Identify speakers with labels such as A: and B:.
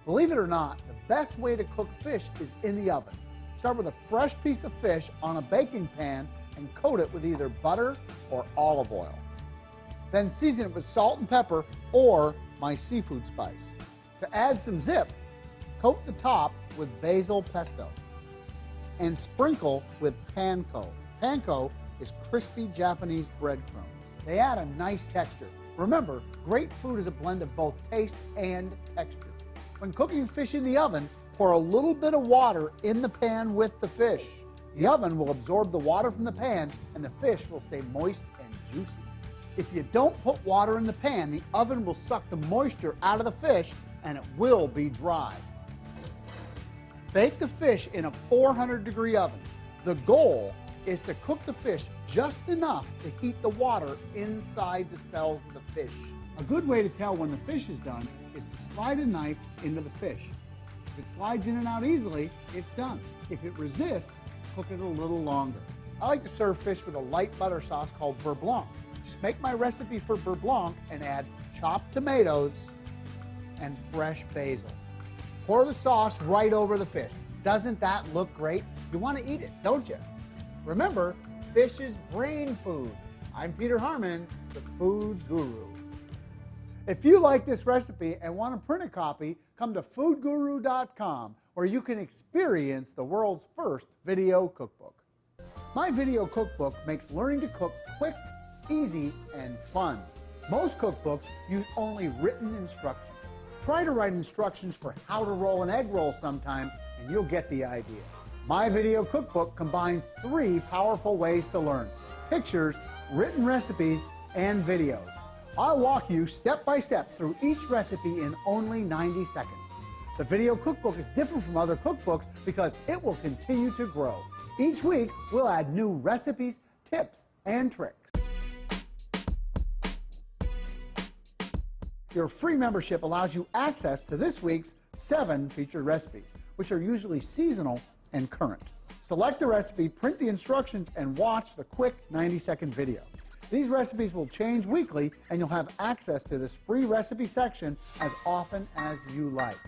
A: Believe it or not, the best way to cook fish is in the oven. Start with a fresh piece of fish on a baking pan and coat it with either butter or olive oil. Then season it with salt and pepper or my seafood spice. To add some zip, coat the top with basil pesto and sprinkle with panko. Panko is crispy Japanese breadcrumbs. They add a nice texture. Remember, great food is a blend of both taste and texture. When cooking fish in the oven, pour a little bit of water in the pan with the fish. The oven will absorb the water from the pan and the fish will stay moist and juicy. If you don't put water in the pan, the oven will suck the moisture out of the fish and it will be dry. Bake the fish in a 400-degree oven. The goal is to cook the fish just enough to heat the water inside the cells of the fish. A good way to tell when the fish is done is to slide a knife into the fish. If it slides in and out easily, it's done. If it resists, cook it a little longer. I like to serve fish with a light butter sauce called beurre blanc. Just make my recipe for beurre blanc and add chopped tomatoes and fresh basil. Pour the sauce right over the fish. Doesn't that look great? You want to eat it, don't you? Remember, fish is brain food. I'm Peter Harmon, the Food Guru. If you like this recipe and want to print a copy, come to foodguru.com where you can experience the world's first video cookbook. My video cookbook makes learning to cook quick, easy, and fun. Most cookbooks use only written instructions. Try to write instructions for how to roll an egg roll sometime and you'll get the idea. My video cookbook combines 3 powerful ways to learn: pictures, written recipes, and videos. I'll walk you step by step through each recipe in only 90 seconds. The video cookbook is different from other cookbooks because it will continue to grow. Each week, we'll add new recipes, tips, and tricks. Your free membership allows you access to this week's 7 featured recipes, which are usually seasonal and current. Select the recipe, print the instructions, and watch the quick 90-second video. These recipes will change weekly, and you'll have access to this free recipe section as often as you like.